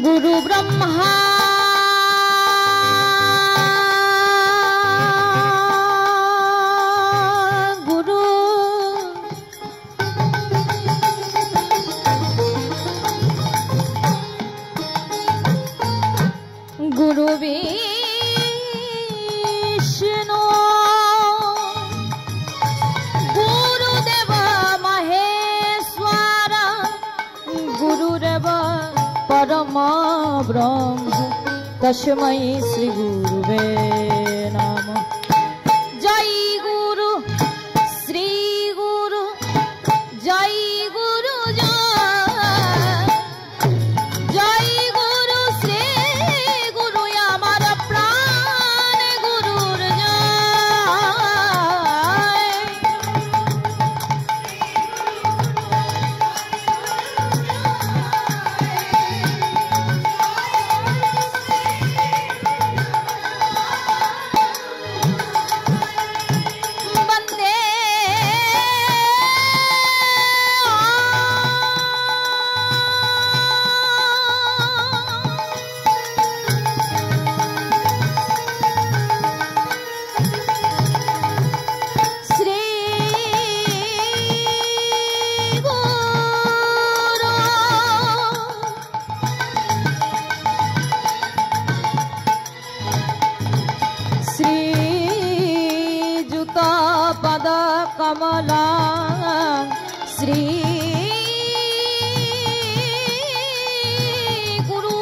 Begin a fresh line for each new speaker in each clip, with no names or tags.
गुरु ब्रह्मा गुरु गुरु विष्णु गुरुदेव महेश्वर गुरुदेव परम ब्रह्म तस्मै श्री गुरुवे नमः। जय गुरु श्री गुरु जय गुरु जय गुरु श्री गुरु আমার প্রাণ গুরুর पद कमला श्री गुरु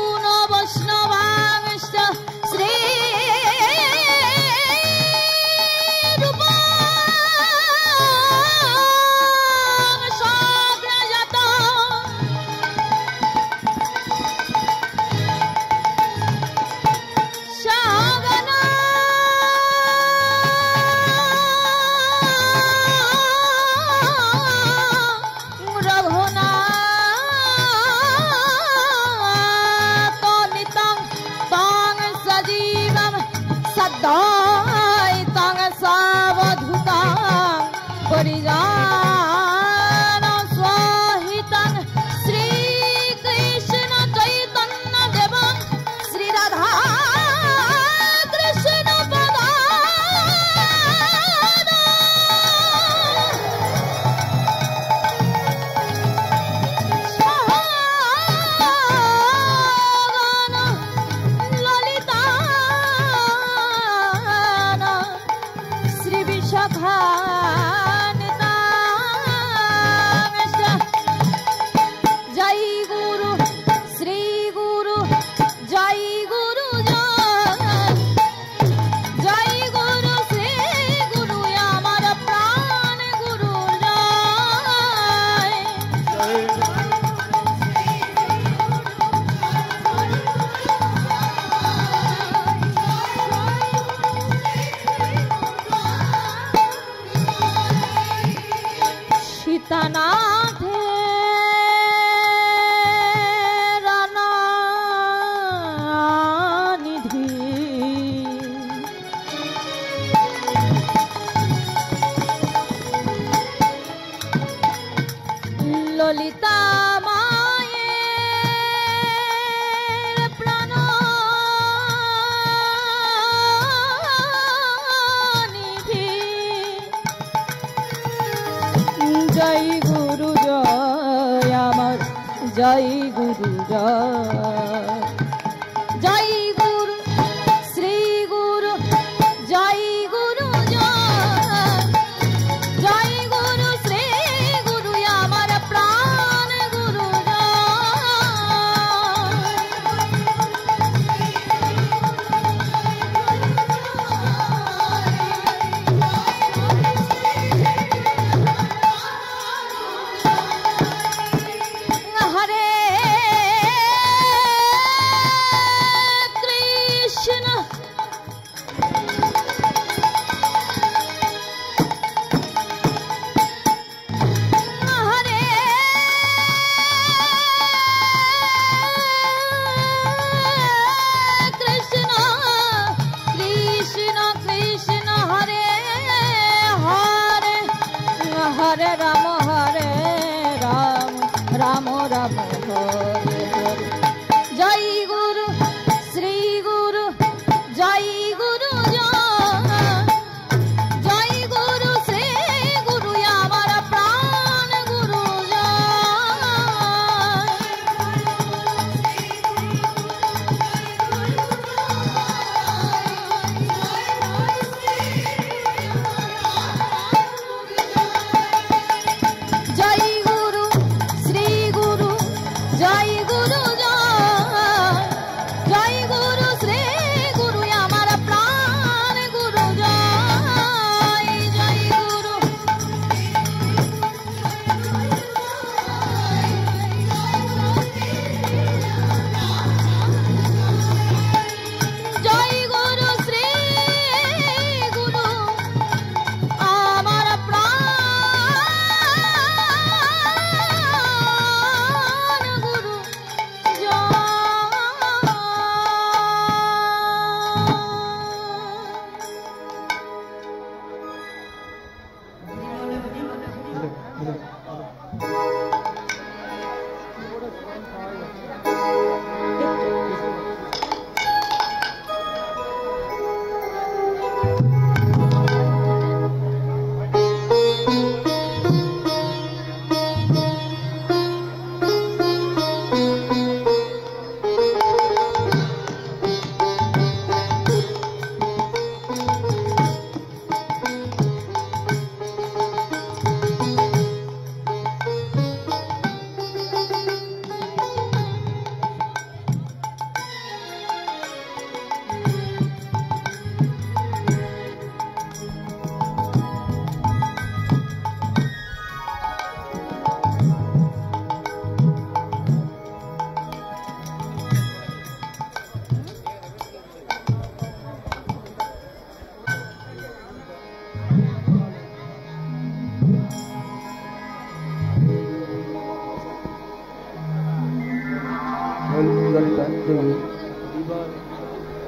वैष्णवांश्च श्री ललिता माয়ের প্রাণ নিধি জয় গুরু জয় আমার জয় গুরু জয় জয় গুরু শ্রী গুরু জয় গুরু জয় জয় গুরু শ্রী গুরু আমার প্রাণ গুরু হরে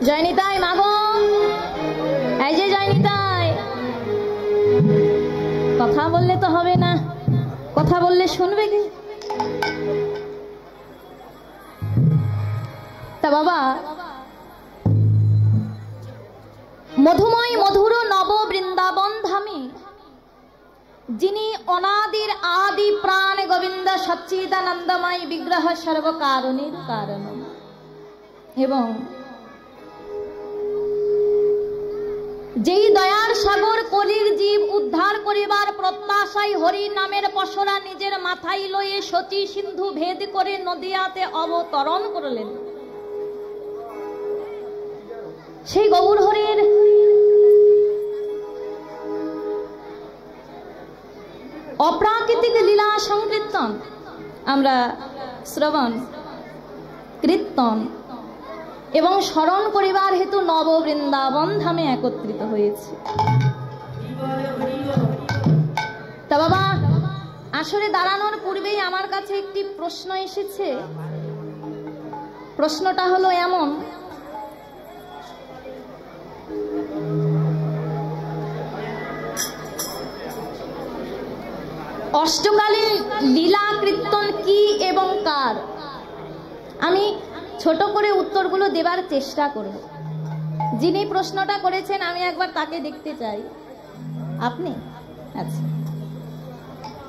জয় নিতাই মাগো, এই যে জয় নিতাই। কথা বললে তো হবে না, কথা বললে শুনবে কি? তা বাবা, মধুময় মধুর নব বৃন্দাবন ধামে যিনি অনাদির আদি প্রাণ গোবিন্দ সচ্চিদানন্দময় বিগ্রহ সর্বকারণের কারণ এবং যেই দয়ার সাগর কলির জীব উদ্ধার করিবার প্রত্যাশায় হরি নামের পশরা নিজের মাথায় লয়ে সচী সিন্ধু ভেদ করে নদিয়াতে অবতরণ করলেন, সেই গৌর হরির অপ্রাকৃতিক লীলা সংকীর্তন আমরা শ্রবণ কীর্তন এবং স্মরণ করিবার হেতু নব বৃন্দাবন ধামে একত্রিত হয়েছে। তা বাবা, আসরে দাঁড়ানোর পূর্বেই আমার কাছে একটি প্রশ্ন এসেছে। প্রশ্নটা হলো এমন, অষ্টকালীন লীলা কীর্তন কি এবং কার? আমি ছোট করে উত্তরগুলো দেবার চেষ্টা করব। যিনি প্রশ্নটা করেছেন আমি একবার তাকে দেখতে চাই। আপনি? আচ্ছা,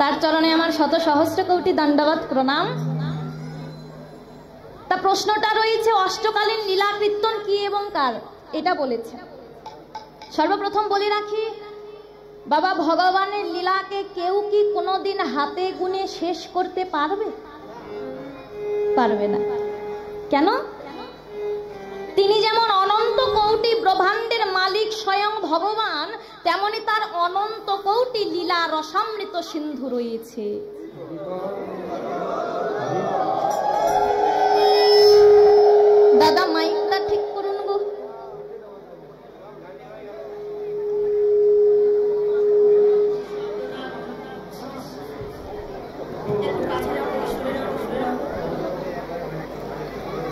তার চরণে আমার শত সহস্র কোটি দণ্ডবত প্রণাম। তা প্রশ্নটা রয়েছে অষ্টকালীন লীলা কীর্তন কি এবং কার, এটা বলেছে। সর্বপ্রথম বলে রাখি বাবা, ভগবানের লীলাকে কেউ কি কোনোদিন হাতে গুনে শেষ করতে পারবে? পারবে না। কেন? তিনি যেমন অনন্ত কোটি ব্রহ্মাণ্ডের মালিক স্বয়ং ভগবান, তেমনি তার অনন্ত কোটি লীলা রসামৃত সিন্ধু রয়েছে। দাদা মাইকটা ঠিক করুন গো।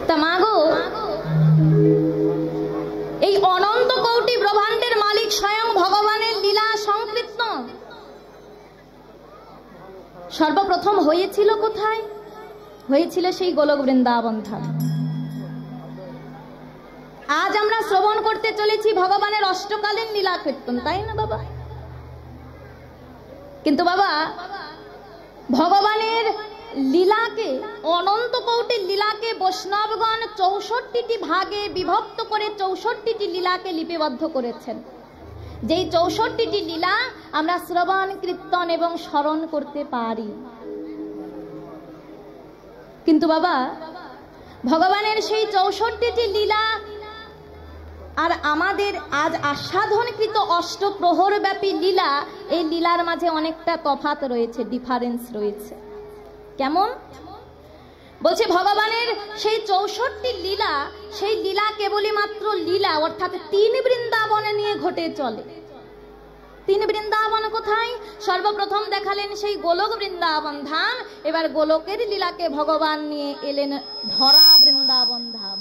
তা মাগো, এই অনন্ত কোটি ব্রহ্মাণ্ডের মালিক স্বয়ং ভগবানের লীলা সংকীর্তন সর্বপ্রথম হয়েছিল কোথায়? হয়েছিল সেই গোলক বৃন্দাবন ধাম। আজ আমরা শ্রবণ করতে চলেছি ভগবানের অষ্টকালীন লীলা কীর্তন, তাই না বাবা? কিন্তু বাবা, ভগবানের লীলাকে, অনন্ত কোটি লীলাকে বৈষ্ণবগণ 64টি ভাগে বিভক্ত করে 64টি লীলাকে লিপিবদ্ধ করেছেন। যেই 64টি লীলা আমরা শ্রবণ কীর্তন এবং স্মরণ করতে পারি। কিন্তু বাবা, ভগবানের সেই 64টি লীলা আর আমাদের আজ আস্বাদনকৃত অষ্টপ্রহর ব্যাপী লীলা, এই লীলার মাঝে অনেকটা তফাৎ রয়েছে, ডিফারেন্স রয়েছে। কেমন? বলছে ভগবানের সেই 64টি লীলা, সেই লীলা কেবলই মাত্র লীলা, অর্থাৎ 3 বৃন্দাবনে নিয়ে ঘটে চলে। 3 বৃন্দাবন কোথায়? সর্বপ্রথম দেখালেন সেই গোলক বৃন্দাবন ধাম। এবার গোলকের লীলাকে ভগবান নিয়ে এলেন ধরা বৃন্দাবন ধাম।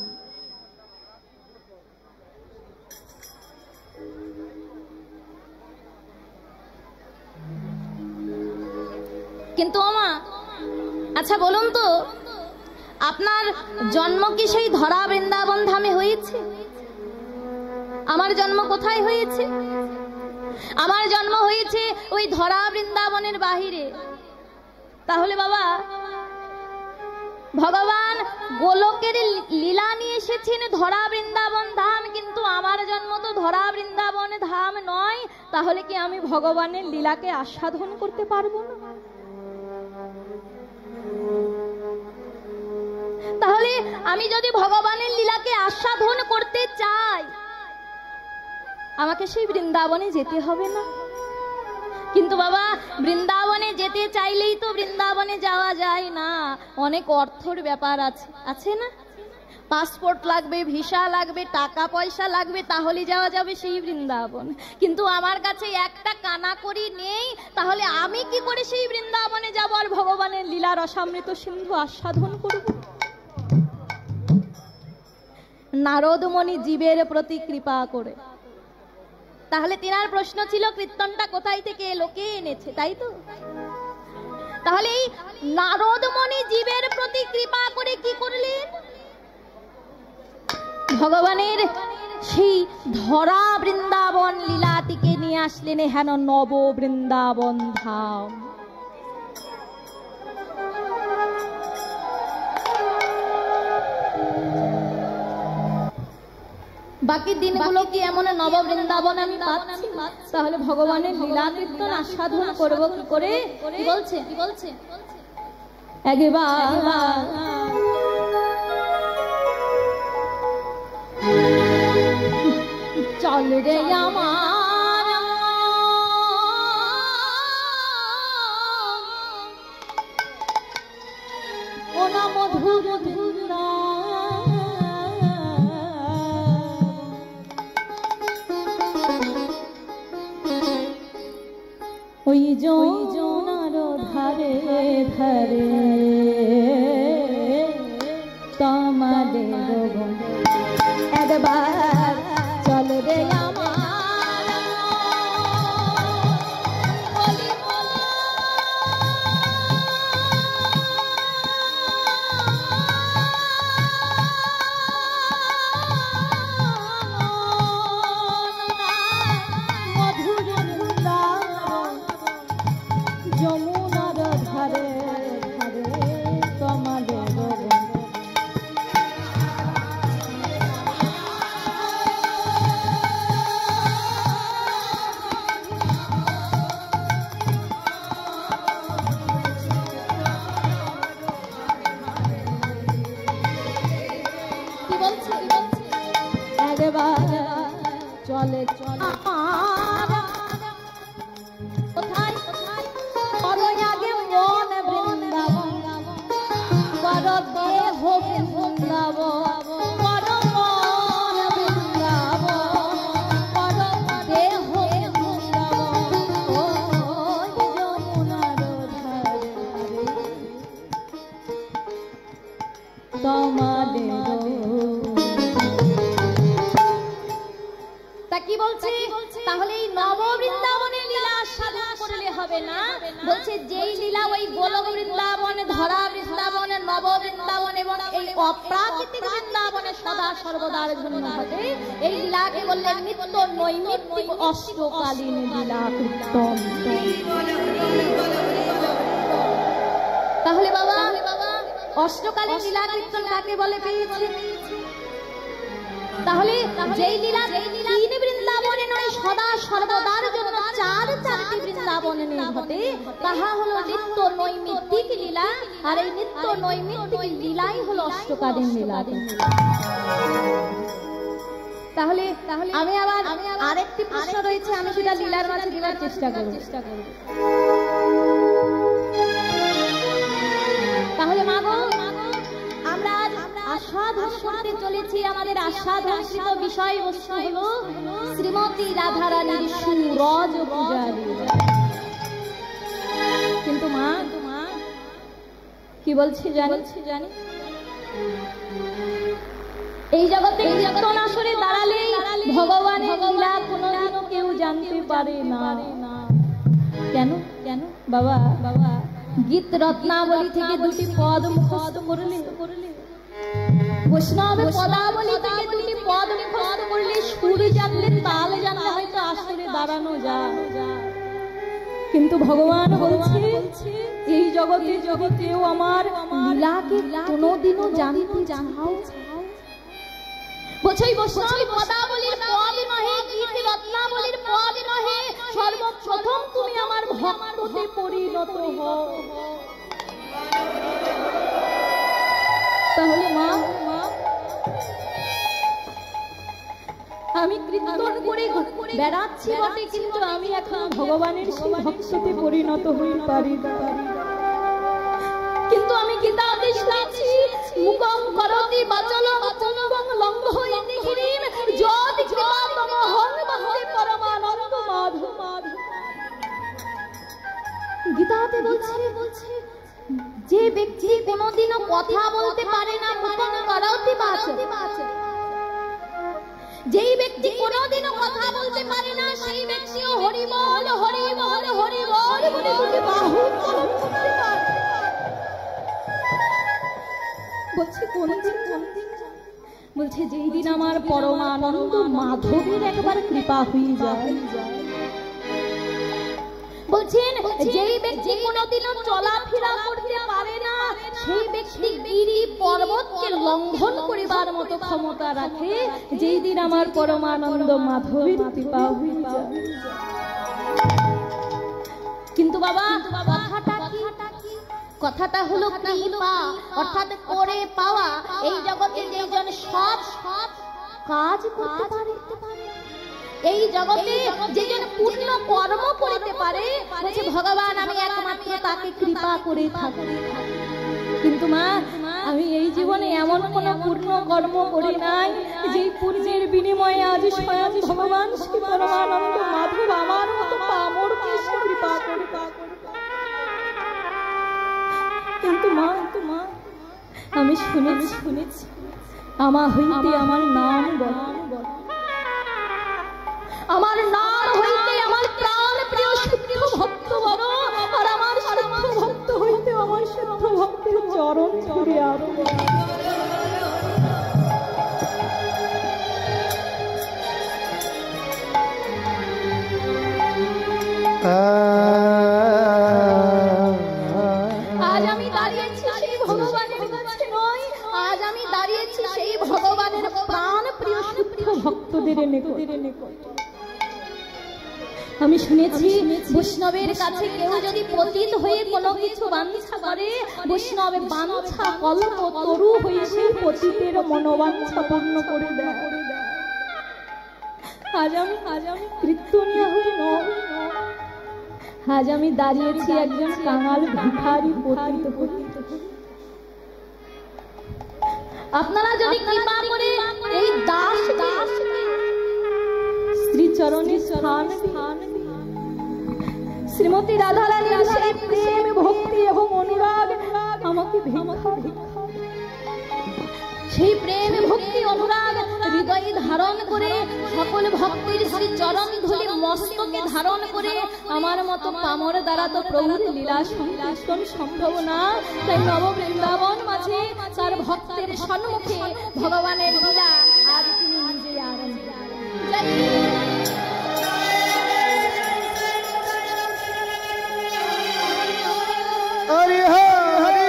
কিন্তু ওমা, আচ্ছা বলুন তো, আপনার জন্ম কি সেই ধরা বৃন্দাবন ধামে হয়েছে? আমার জন্ম কোথায় হয়েছে? আমার জন্ম হয়েছে ওই ধরা বৃন্দাবনের বাহিরে। তাহলে বাবা, ভগবান গোলকের লীলা নিয়ে এসেছেন ধরা বৃন্দাবন ধাম, কিন্তু আমার জন্ম তো ধরা বৃন্দাবন ধাম নয়। তাহলে কি আমি ভগবানের লীলাকে আস্বাদন করতে পারবো না? তাহলে আমি যদি ভগবানের লীলাকে আস্বাদন করতে চাই, আমাকে সেই বৃন্দাবনে যেতে হবে না? কিন্তু বাবা, বৃন্দাবনে যেতে চাইলেই তো বৃন্দাবনে যাওয়া যায় না, অনেক অর্থের ব্যাপার আছে, আছে না? পাসপোর্ট লাগবে, ভিসা লাগবে, টাকা পয়সা লাগবে, তাহলে যাওয়া যাবে সেই বৃন্দাবন। কিন্তু আমার কাছে একটা কানাকড়ি নেই, তাহলে আমি কি করে সেই বৃন্দাবনে যাব আর ভগবানের লীলা রসামৃত সিন্ধু আস্বাদন করব? নারদমণি জীবের প্রতি কৃপা করে। তাহলে তিনার প্রশ্ন ছিল কীর্তনটা কোথায় থেকে লোকে এনেছে, তাই তো? তাহলে এই নারদমণি জীবের প্রতি কৃপা করে কি করলেন? ভগবানের সেই ধরা বৃন্দাবন লীলাটিকে নিয়ে আসলেন হেন নব বৃন্দাবন ধাম। বাকি দিনগুলো কি এমন নব বৃন্দাবন আমি পাচ্ছি? তাহলে ভগবানের লীলা কীর্তন আস্বাদন করব কি করে? কি বলছে? একবার চল রে আমার ওনা মধুর ধুরা ওই যৌনার ধারে ধারে তোমাদের একবার চল রে আমার যমুনার ধারে ধারে তোমাদের কি বলছে একবার চলে চলে কোথায় কোথায় আগে মন বৃন্দাবন বড় দেহ বৃন্দাবন বড় মন বৃন্দাবন বড় দেহ বৃন্দাবন যমুনার ধারে তোমাদের তা কি বলছে? তাহলে এই নব বৃন্দাবনের লীলা সাধন করলে হবে না। বলছে যেই লীলা ওই গোলক বৃন্দাবন, ধরা বৃন্দাবন, নব বৃন্দাবন এবং এই অপ্রাকৃতিক বৃন্দাবনে সদা সর্বদার জন্য ঘটে, এই লীলাকে বললেন নিত্য নৈমিত্তিক অষ্টকালীন লীলা কীর্তন। তাহলে বাবা অষ্টকালীন লীলা কীর্তন কাকে বলে পেয়েছি? তাহলে যেই লীলা তিন বৃন্দাবনে নয় সদা সর্বদার জন্য চারটি বৃন্দাবনে ঘটে, তাহা হলো নিত্য নৈমিত্তিক লীলা। আর এই নিত্য নৈমিত্তিক লীলাই হলো অষ্টকালীন লীলা। তাহলে আমি আবার আরেকটি প্রশ্ন রয়েছে, আমি সেটা লীলার মাঝে দেওয়ার চেষ্টা করব। তাহলে মাগো আমরা আস্বাদন করতে চলেছি, আমাদের আস্বাদনকৃত বিষয়বস্তু হলো শ্রীমতী রাধারানীর সুরজ পূজারী। কিন্তু মা কি বলছি জানি এই জগতে কীর্তন আসরে দাঁড়ালে ভগবানের লীলা কোনোদিনও কেউ জানতে পারে না। কেন বাবা গীত রত্নাবলী থেকে দুটি পদ মুখস্থ করলে, বৈষ্ণব পদাবলী থেকে দুটি পদ মুখস্থ করলে, সুর জানলে তাল জানলে হয়তো আসরে দাঁড়ানো যায়। কিন্তু ভগবান বলছে এই জগতে কেউ আমার লীলাকে কোনোদিনও জানতে চাও। বলছে বৈষ্ণব পদাবলীর পদ নহে, গীত রত্নাবলীর পদ নহে, সর্বপ্রথম তুমি আমার ভক্ততে পরিণত হও। তাহলে মা আমি কীর্তন করে বেড়াচ্ছি বটে, কিন্তু আমি এখন ভগবানের সেই ভক্ততে পরিণত হই পারি না। কিন্তু আমি গীতা আদেশ দিচ্ছি, মুখং করতি বাচলং পুংবং লঙ্ঘয়তি গিরিম যদ কৃপাতমহং বন্দে পরমানন্দ মাধব। গীতাতে বলছে যে ব্যক্তি কোনোদিনও কথা বলতে পারে না, মুখং করতি বাচলং কোনোদিনও কথা বলতে পারে না, সেই ব্যক্তিও হরি বল হরি বল হরি বল বলে দুটি বাহু করতে পারে। বলছে কোনদিন? বলছে যেই দিন আমার পরমানন্দ মাধবের একবার কৃপা হয়ে যায়। বলছেন যেই ব্যক্তি কোনোদিনও চলাফেরা করতে পারে না, সেই ব্যক্তি গিরি পর্বতকে লঙ্ঘন করিবার মতো ক্ষমতা রাখে যেই দিন আমার পরমানন্দ মাধবের কৃপা হয়ে যায়। কিন্তু বাবা কথাটা হলো কৃপা, অর্থাৎ করে পাওয়া। এই জগতে যেজন সব কাজ করতে পারে, এই জগতে যেজন পূর্ণ কর্ম করতে পারে, বলছে ভগবান আমি একমাত্র তাকে কৃপা করে থাকি। কিন্তু মা, আমি এই জীবনে এমন কোন পূর্ণ কর্ম করি নাই যেই পুণ্যের বিনিময়ে আজ স্বয়ং ভগবান শ্রী পরমানন্দ মাধব আমার মতো পামরকে কৃপা করে। কিন্তু মা আমি শুনেছি আমার হইতে আমার নাম বল, আমার নাম হইতে আমার প্রাণ প্রিয় শুদ্ধ ভক্ত বড়, আর আমার শুদ্ধ ভক্ত হইতে আমার শুদ্ধ ভক্তের চরণ ছুঁড়ে আরো। আজ আমি দাঁড়িয়েছি সেই ভগবানের কাছে নয়, আজ আমি দাঁড়িয়েছি সেই ভগবানের প্রাণ প্রিয় শুদ্ধ ভক্তদের নিকট। আমি শুনেছি বৈষ্ণবের কাছে কেউ যদি পতিত হয়ে কোনো কিছু বাঞ্ছা করে, বৈষ্ণব বাঞ্ছা কল্প তরু হয়ে সেই পতিতের মনোবাঞ্ছা পূর্ণ করে দেয়। আজ আমি কীর্তনিয়া হয়ে নয়, আজ আমি দাঁড়িয়েছি একজন কাঙাল ভিখারি পতিত পতিত। আপনারা যদি কৃপা করে এই দাস শ্রী চরণে স্থান শ্রীমতী রাধারানীর সেই প্রেম ভক্তি এবং অনুরাগ আমাকে সেই প্রেম ভক্তি অনুরাগ হৃদয়ে ধারণ করে সকল ভক্তির শ্রী চরণ ধুলি মস্তকে ধারণ করে আমার মতো পামর দ্বারা তো প্রভুর লীলা সংকীর্তন সম্ভব না। তাই নব বৃন্দাবন মাঝে তার ভক্তের সম্মুখে ভগবানের লীলা আজ তিনি নিজে আরম্ভ।
হরি হরি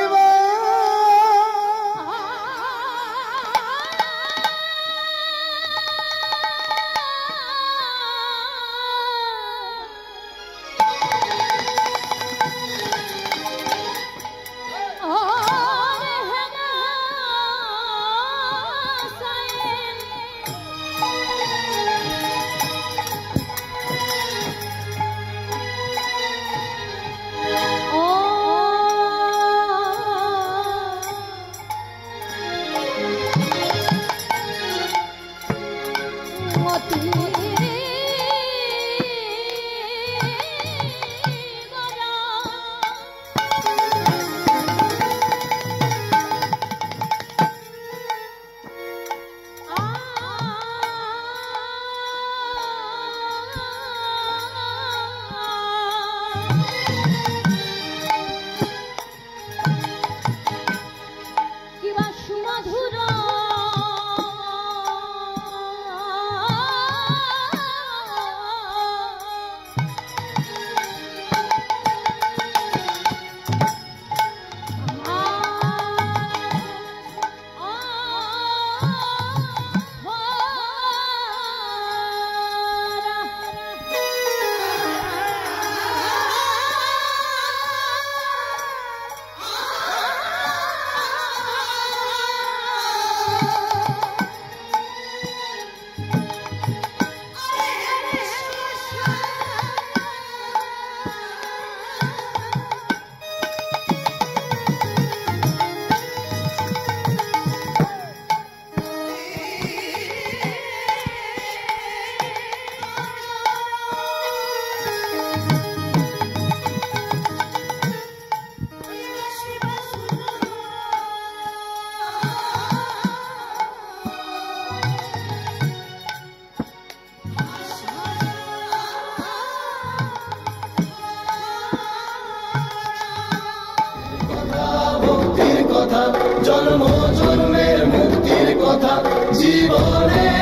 জন্ম জন্মের মুক্তির কথা জীবনে